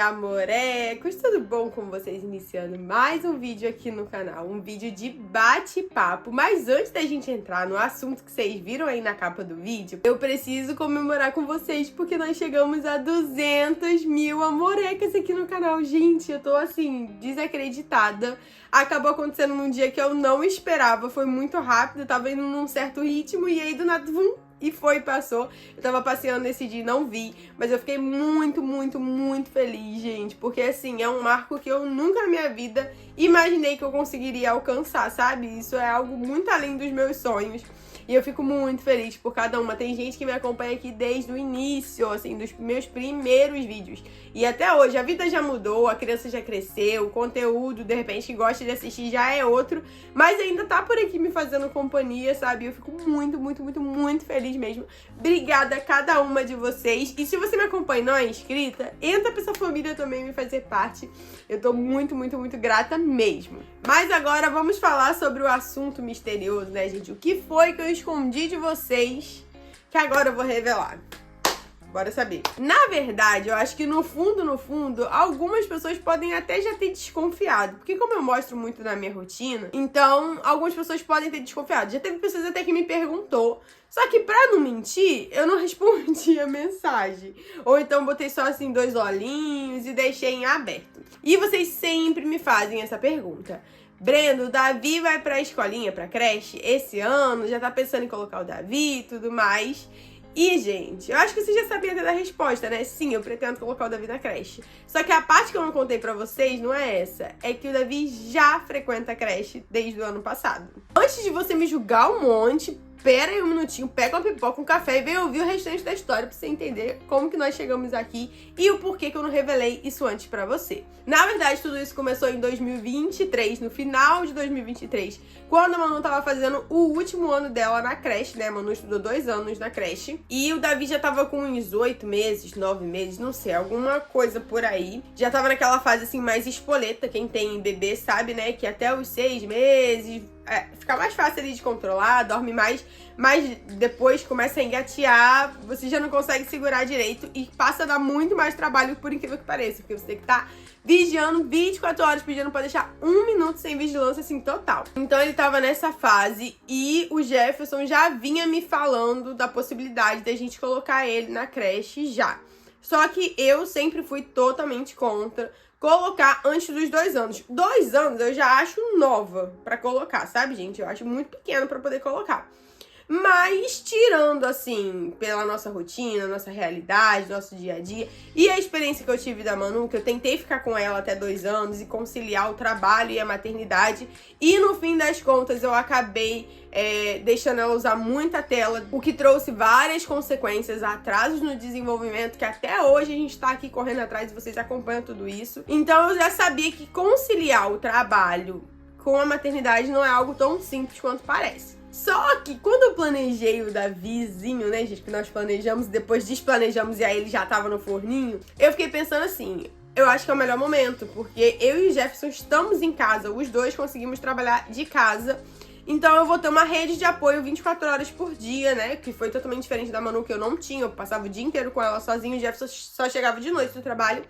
amorecos, tudo bom com vocês? Iniciando mais um vídeo aqui no canal, um vídeo de bate-papo. Mas antes da gente entrar no assunto que vocês viram aí na capa do vídeo, eu preciso comemorar com vocês porque nós chegamos a 200 mil amorecas aqui no canal. Gente, eu tô assim, desacreditada. Acabou acontecendo num dia que eu não esperava, foi muito rápido, eu tava indo num certo ritmo e aí do nada, e passou. Eu tava passeando nesse dia e não vi, mas eu fiquei muito feliz, gente, porque assim, é um marco que eu nunca na minha vida imaginei que eu conseguiria alcançar, sabe? Isso é algo muito além dos meus sonhos. E eu fico muito feliz por cada uma. Tem gente que me acompanha aqui desde o início, assim, dos meus primeiros vídeos. E até hoje, a vida já mudou, a criança já cresceu, o conteúdo, de repente, que gosta de assistir já é outro. Mas ainda tá por aqui me fazendo companhia, sabe? Eu fico muito feliz mesmo. Obrigada a cada uma de vocês. E se você me acompanha e não é inscrita, entra pra essa família também me fazer parte. Eu tô muito grata mesmo. Mas agora vamos falar sobre o assunto misterioso, né, gente? O que foi que eu escondi de vocês, que agora eu vou revelar. Bora saber. Na verdade, eu acho que no fundo, algumas pessoas podem até já ter desconfiado. Porque como eu mostro muito na minha rotina, então algumas pessoas podem ter desconfiado. Já teve pessoas até que me perguntou. Só que pra não mentir, eu não respondi a mensagem. Ou então botei só assim 2 olhinhos e deixei em aberto. E vocês sempre me fazem essa pergunta. Breno, o Davi vai pra escolinha, pra creche, esse ano, já tá pensando em colocar o Davi e tudo mais. E, gente, eu acho que você já sabia até da resposta, né? Sim, eu pretendo colocar o Davi na creche. Só que a parte que eu não contei pra vocês não é essa. É que o Davi já frequenta a creche desde o ano passado. Antes de você me julgar um monte, pera aí um minutinho, pega uma pipoca, um café e vem ouvir o restante da história pra você entender como que nós chegamos aqui e o porquê que eu não revelei isso antes pra você. Na verdade, tudo isso começou em 2023, no final de 2023, quando a Manu tava fazendo o último ano dela na creche, né? A Manu estudou 2 anos na creche e o Davi já tava com uns 8 meses, 9 meses, não sei, alguma coisa por aí. Já tava naquela fase assim mais espoleta, quem tem bebê sabe, né? Que até os 6 meses... fica mais fácil ali de controlar, dorme mais, mas depois começa a engatear, você já não consegue segurar direito e passa a dar muito mais trabalho, por incrível que pareça, porque você tem que estar vigiando 24 horas, pedindo pra deixar 1 minuto sem vigilância, assim, total. Então ele tava nessa fase e o Jefferson já vinha me falando da possibilidade da gente colocar ele na creche já. Só que eu sempre fui totalmente contra colocar antes dos 2 anos. 2 anos eu já acho nova pra colocar, sabe, gente? Eu acho muito pequeno pra poder colocar. Mas tirando, assim, pela nossa rotina, nossa realidade, nosso dia a dia e a experiência que eu tive da Manu, que eu tentei ficar com ela até 2 anos e conciliar o trabalho e a maternidade e no fim das contas eu acabei deixando ela usar muita tela, o que trouxe várias consequências, atrasos no desenvolvimento, que até hoje a gente tá aqui correndo atrás e vocês acompanham tudo isso. Então eu já sabia que conciliar o trabalho com a maternidade não é algo tão simples quanto parece. Só que quando eu planejei o Davizinho, né, gente, que nós planejamos, depois desplanejamos e aí ele já tava no forninho, eu fiquei pensando assim, eu acho que é o melhor momento, porque eu e o Jefferson estamos em casa, os dois conseguimos trabalhar de casa, então eu vou ter uma rede de apoio 24 horas por dia, né, que foi totalmente diferente da Manu, que eu não tinha, eu passava o dia inteiro com ela sozinho, o Jefferson só chegava de noite do trabalho.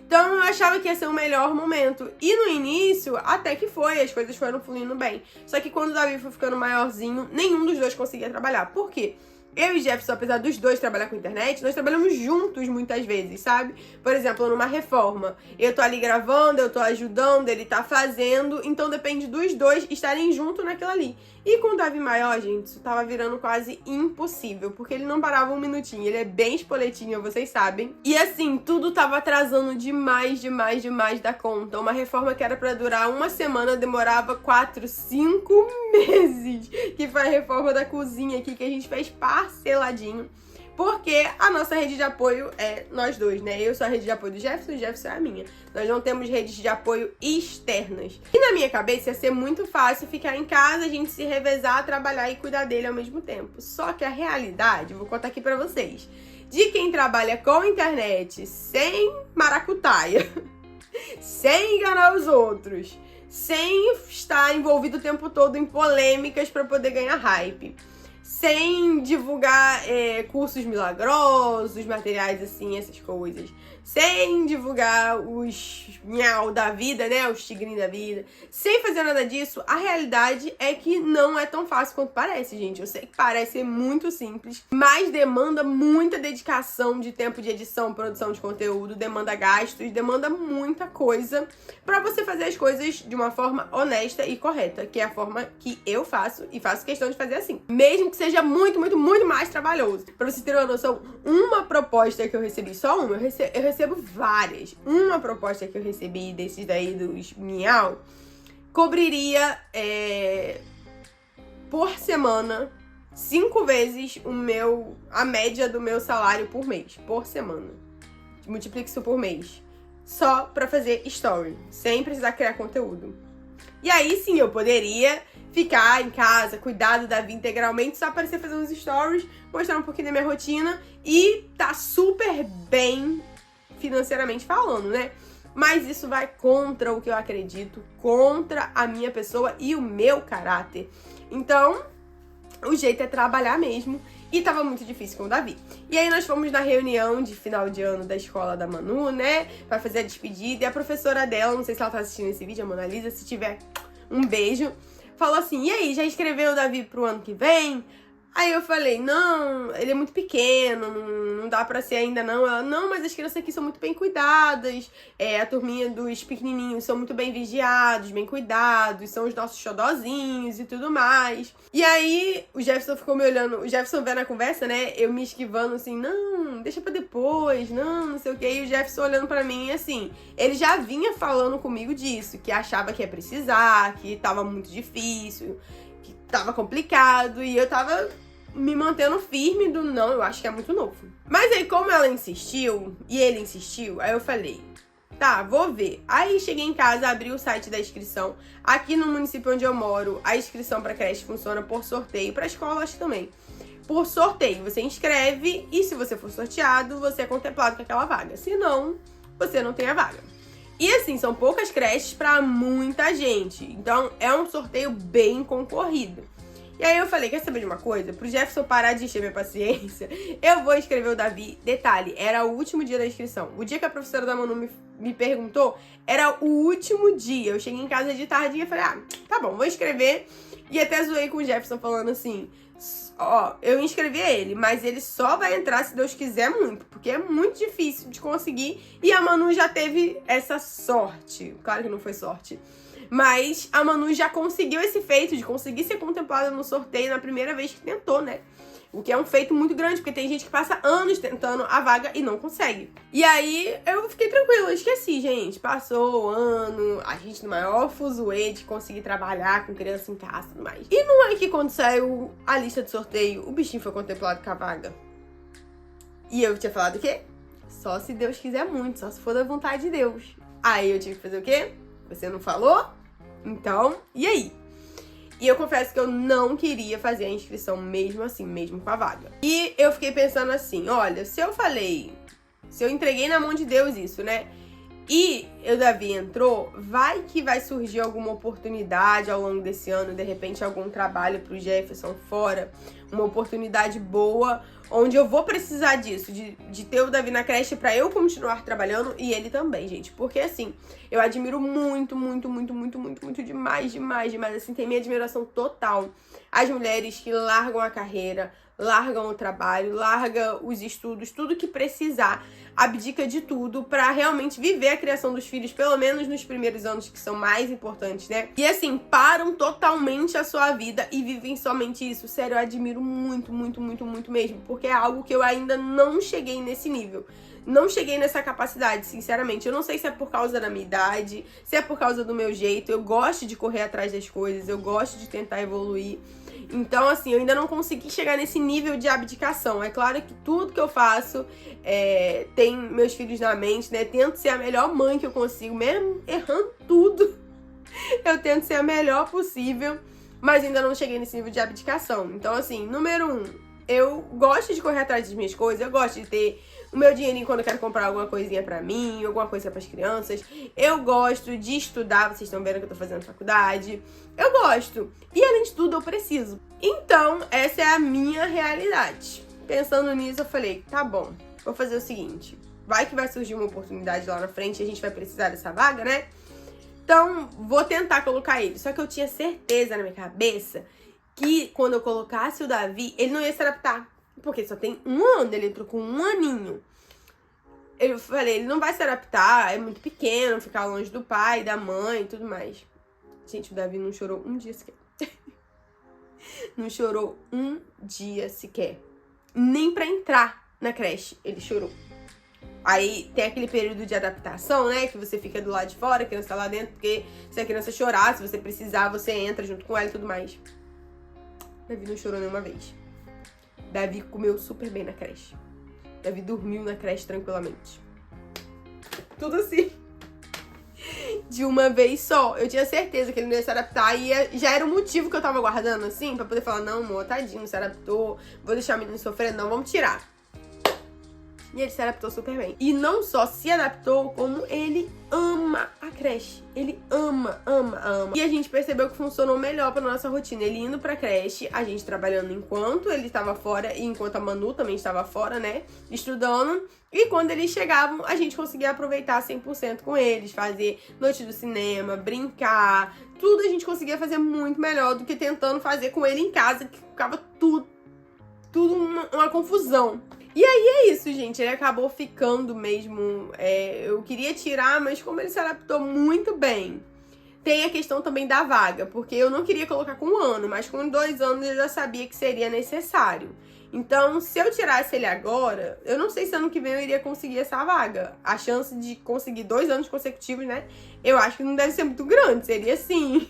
Então eu achava que ia ser o melhor momento. E no início, até que foi, as coisas foram fluindo bem. Só que quando o Davi foi ficando maiorzinho, nenhum dos dois conseguia trabalhar. Por quê? Eu e Jefferson, apesar dos dois trabalhar com internet, nós trabalhamos juntos muitas vezes, sabe? Por exemplo, numa reforma. Eu tô ali gravando, eu tô ajudando, ele tá fazendo. Então depende dos dois estarem juntos naquilo ali. E com o Davi maior, gente, isso tava virando quase impossível, porque ele não parava um minutinho. Ele é bem espoletinho, vocês sabem. E assim, tudo tava atrasando demais da conta. Uma reforma que era pra durar 1 semana demorava 4, 5 meses. Que foi a reforma da cozinha aqui, que a gente fez parceladinho. Porque a nossa rede de apoio é nós dois, né? Eu sou a rede de apoio do Jefferson, o Jefferson é a minha. Nós não temos redes de apoio externas. E na minha cabeça ia ser muito fácil ficar em casa, a gente se revezar, trabalhar e cuidar dele ao mesmo tempo. Só que a realidade, vou contar aqui pra vocês, de quem trabalha com internet sem maracutaia, sem enganar os outros, sem estar envolvido o tempo todo em polêmicas pra poder ganhar hype, sem divulgar cursos milagrosos, materiais assim, essas coisas, sem divulgar os miau da vida, né? Os tigrinhos da vida, sem fazer nada disso, a realidade é que não é tão fácil quanto parece, gente. Eu sei que parece ser muito simples, mas demanda muita dedicação de tempo de edição, produção de conteúdo, demanda gastos, demanda muita coisa pra você fazer as coisas de uma forma honesta e correta, que é a forma que eu faço e faço questão de fazer assim. Mesmo que seja muito, muito, muito mais trabalhoso. Pra vocês terem uma noção, uma proposta que eu recebi, só uma, eu recebo várias. Uma proposta que eu recebi desses daí dos miau, cobriria por semana 5 vezes a média do meu salário por mês, por semana. Multiplique isso por mês. Só pra fazer story, sem precisar criar conteúdo. E aí sim, eu poderia ficar em casa, cuidar do Davi integralmente, só aparecer fazendo uns stories, mostrar um pouquinho da minha rotina e tá super bem financeiramente falando, né? Mas isso vai contra o que eu acredito, contra a minha pessoa e o meu caráter. Então, o jeito é trabalhar mesmo. E tava muito difícil com o Davi. E aí nós fomos na reunião de final de ano da escola da Manu, né? Pra fazer a despedida. E a professora dela, não sei se ela tá assistindo esse vídeo, a Mona Lisa, se tiver, um beijo. Falou assim, e aí, já escreveu o Davi pro ano que vem? Aí eu falei, não, ele é muito pequeno, não dá pra ser ainda não. Ela, não, mas as crianças aqui são muito bem cuidadas, a turminha dos pequenininhos são muito bem vigiados, bem cuidados, são os nossos xodozinhos e tudo mais. E aí o Jefferson ficou me olhando, o Jefferson vendo a conversa, né, eu me esquivando assim, não, deixa pra depois, não sei o que. E o Jefferson olhando pra mim assim, ele já vinha falando comigo disso, que achava que ia precisar, que tava muito difícil, que tava complicado, e eu tava me mantendo firme do não, eu acho que é muito novo. Mas aí, como ela insistiu, e ele insistiu, aí eu falei, tá, vou ver. Aí cheguei em casa, abri o site da inscrição. Aqui no município onde eu moro, a inscrição pra creche funciona por sorteio, pra escola acho também. Por sorteio, você inscreve e se você for sorteado, você é contemplado com aquela vaga. Se não, você não tem a vaga. E assim, são poucas creches pra muita gente. Então, é um sorteio bem concorrido. E aí eu falei, quer saber de uma coisa? Pro Jefferson parar de encher minha paciência, eu vou inscrever o Davi. Detalhe, era o último dia da inscrição. O dia que a professora da Manu me perguntou, era o último dia. Eu cheguei em casa de tarde e falei, tá bom, vou inscrever. E até zoei com o Jefferson falando assim, ó, eu inscrevi ele, mas ele só vai entrar se Deus quiser muito, porque é muito difícil de conseguir. E a Manu já teve essa sorte. Claro que não foi sorte. Mas a Manu já conseguiu esse feito de conseguir ser contemplada no sorteio na primeira vez que tentou, né? O que é um feito muito grande, porque tem gente que passa anos tentando a vaga e não consegue. E aí eu fiquei tranquila, esqueci, gente. Passou o ano, a gente no maior fuzuê de conseguir trabalhar com criança em casa e tudo mais. E não é que quando saiu a lista de sorteio, o bichinho foi contemplado com a vaga. E eu tinha falado o quê? Só se Deus quiser muito, só se for da vontade de Deus. Aí eu tive que fazer o quê? Você não falou? Então, e aí? E eu confesso que eu não queria fazer a inscrição mesmo assim, mesmo com a vaga. E eu fiquei pensando assim, olha, se eu entreguei na mão de Deus isso, né? E o Davi entrou, vai que vai surgir alguma oportunidade ao longo desse ano, de repente algum trabalho pro Jefferson fora, uma oportunidade boa, onde eu vou precisar disso, de ter o Davi na creche pra eu continuar trabalhando e ele também, gente. Porque assim, eu admiro muito, muito, muito, muito, muito, muito demais, assim, tem minha admiração total. As mulheres que largam a carreira, largam o trabalho, largam os estudos, tudo que precisar, abdica de tudo pra realmente viver a criação dos filhos, pelo menos nos primeiros anos que são mais importantes, né? E assim, param totalmente a sua vida e vivem somente isso. Sério, eu admiro muito, muito, muito, muito mesmo, porque é algo que eu ainda não cheguei nesse nível. Não cheguei nessa capacidade, sinceramente. Eu não sei se é por causa da minha idade, se é por causa do meu jeito. Eu gosto de correr atrás das coisas, eu gosto de tentar evoluir. Então, assim, eu ainda não consegui chegar nesse nível de abdicação. É claro que tudo que eu faço tem meus filhos na mente, né? Tento ser a melhor mãe que eu consigo, mesmo errando tudo. Eu tento ser a melhor possível, mas ainda não cheguei nesse nível de abdicação. Então, assim, número 1, eu gosto de correr atrás das minhas coisas, eu gosto de ter o meu dinheirinho quando eu quero comprar alguma coisinha pra mim, alguma coisa pras crianças. Eu gosto de estudar, vocês estão vendo que eu tô fazendo faculdade. Eu gosto. E além de tudo, eu preciso. Então, essa é a minha realidade. Pensando nisso, eu falei, tá bom, vou fazer o seguinte. vai que vai surgir uma oportunidade lá na frente e a gente vai precisar dessa vaga, né? Então, vou tentar colocar ele. Só que eu tinha certeza na minha cabeça que quando eu colocasse o Davi, ele não ia se adaptar. Porque só tem 1 ano, ele entrou com 1 aninho. Eu falei, ele não vai se adaptar, é muito pequeno, ficar longe do pai, da mãe e tudo mais. Gente, o Davi não chorou um dia sequer. Não chorou um dia sequer. Nem pra entrar na creche ele chorou. Aí tem aquele período de adaptação, né? Que você fica do lado de fora, a criança tá lá dentro, porque se a criança chorar, se você precisar, você entra junto com ela e tudo mais. Davi não chorou nenhuma vez. Davi comeu super bem na creche. Davi dormiu na creche tranquilamente. Tudo assim. De uma vez só. Eu tinha certeza que ele não ia se adaptar e já era o motivo que eu tava guardando, assim, pra poder falar, não, amor, tadinho, não se adaptou, vou deixar o menino sofrendo, não, vamos tirar. E ele se adaptou super bem. E não só se adaptou, como ele ama a creche. Ele ama, ama, ama. E a gente percebeu que funcionou melhor pra nossa rotina. Ele indo pra creche, a gente trabalhando enquanto ele estava fora e enquanto a Manu também estava fora, né? Estudando. E quando eles chegavam, a gente conseguia aproveitar 100% com eles. Fazer noite do cinema, brincar. Tudo a gente conseguia fazer muito melhor do que tentando fazer com ele em casa, que ficava tudo uma confusão. E aí é isso, gente. Ele acabou ficando mesmo... eu queria tirar, mas como ele se adaptou muito bem. Tem a questão também da vaga, porque eu não queria colocar com 1 ano, mas com 2 anos eu já sabia que seria necessário. Então, se eu tirasse ele agora, eu não sei se ano que vem eu iria conseguir essa vaga. A chance de conseguir 2 anos consecutivos, né? Eu acho que não deve ser muito grande. Seria assim...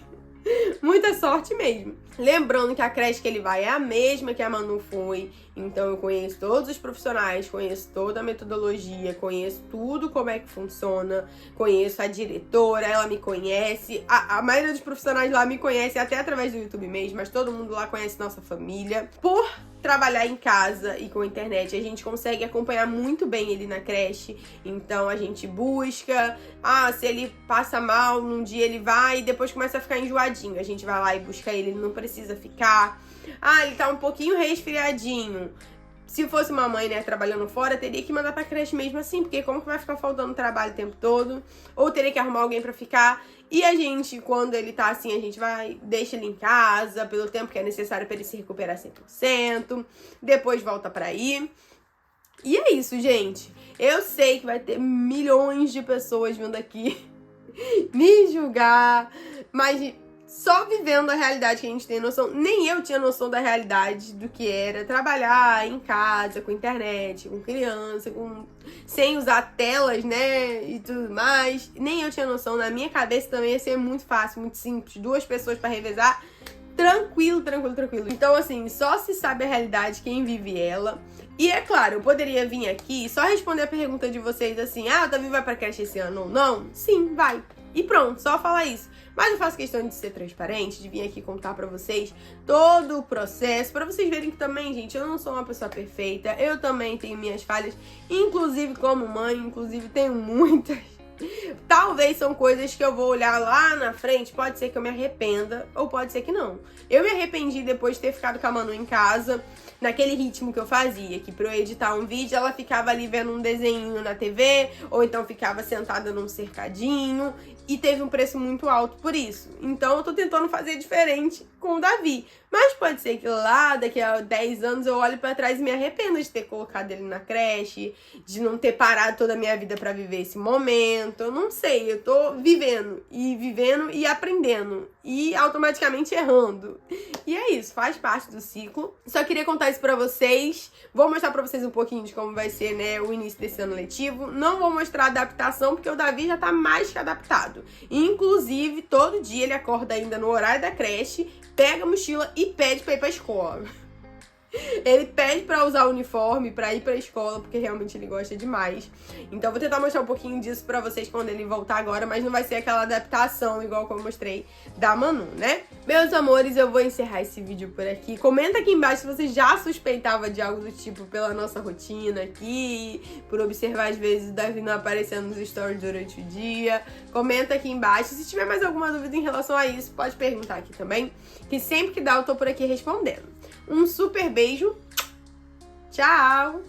muita sorte mesmo. Lembrando que a creche que ele vai é a mesma que a Manu foi. Então eu conheço todos os profissionais, conheço toda a metodologia, conheço tudo como é que funciona, conheço a diretora, ela me conhece. A maioria dos profissionais lá me conhece até através do YouTube mesmo, mas todo mundo lá conhece nossa família. Por trabalhar em casa e com a internet, a gente consegue acompanhar muito bem ele na creche. Então a gente busca, se ele passa mal num dia ele vai e depois começa a ficar enjoadinho. A gente vai lá e busca ele não precisa ficar. Ele tá um pouquinho resfriadinho. Se fosse uma mãe, né, trabalhando fora, teria que mandar pra creche mesmo assim, porque como que vai ficar faltando trabalho o tempo todo? Ou teria que arrumar alguém pra ficar. E a gente, quando ele tá assim, a gente deixa ele em casa, pelo tempo que é necessário pra ele se recuperar 100%. Depois volta pra ir. E é isso, gente. Eu sei que vai ter milhões de pessoas vindo aqui me julgar, mas... só vivendo a realidade que a gente tem noção, nem eu tinha noção da realidade do que era trabalhar em casa, com internet, com criança, sem usar telas, né, e tudo mais. Nem eu tinha noção, na minha cabeça também ia ser muito fácil, muito simples, 2 pessoas pra revezar, tranquilo, tranquilo, tranquilo. Então, assim, só se sabe a realidade quem vive ela. E é claro, eu poderia vir aqui e só responder a pergunta de vocês assim, o Davi vai pra creche esse ano ou não? Sim, vai. E pronto, só falar isso. Mas eu faço questão de ser transparente, de vir aqui contar pra vocês todo o processo, pra vocês verem que também, gente, eu não sou uma pessoa perfeita, eu também tenho minhas falhas, inclusive como mãe, inclusive tenho muitas. Talvez são coisas que eu vou olhar lá na frente, pode ser que eu me arrependa, ou pode ser que não. Eu me arrependi depois de ter ficado com a Manu em casa, naquele ritmo que eu fazia, que pra eu editar um vídeo, ela ficava ali vendo um desenho na TV, ou então ficava sentada num cercadinho, e teve um preço muito alto por isso. Então eu tô tentando fazer diferente com o Davi. Mas pode ser que lá, daqui a 10 anos, eu olhe pra trás e me arrependa de ter colocado ele na creche, de não ter parado toda a minha vida pra viver esse momento. Eu não sei, eu tô vivendo e aprendendo. E automaticamente errando. E é isso, faz parte do ciclo. Só queria contar isso pra vocês. Vou mostrar pra vocês um pouquinho de como vai ser, né, o início desse ano letivo. Não vou mostrar a adaptação, porque o Davi já tá mais que adaptado. Inclusive, todo dia ele acorda ainda no horário da creche, pega a mochila e pede pra ir pra escola. Ele pede pra usar o uniforme, pra ir pra escola, porque realmente ele gosta demais. Então eu vou tentar mostrar um pouquinho disso pra vocês quando ele voltar agora, mas não vai ser aquela adaptação igual que eu mostrei da Manu, né? Meus amores, eu vou encerrar esse vídeo por aqui. Comenta aqui embaixo se você já suspeitava de algo do tipo pela nossa rotina aqui, por observar às vezes o Davi não aparecendo nos stories durante o dia. Comenta aqui embaixo. Se tiver mais alguma dúvida em relação a isso, pode perguntar aqui também, que sempre que dá eu tô por aqui respondendo. Um super beijo. Tchau!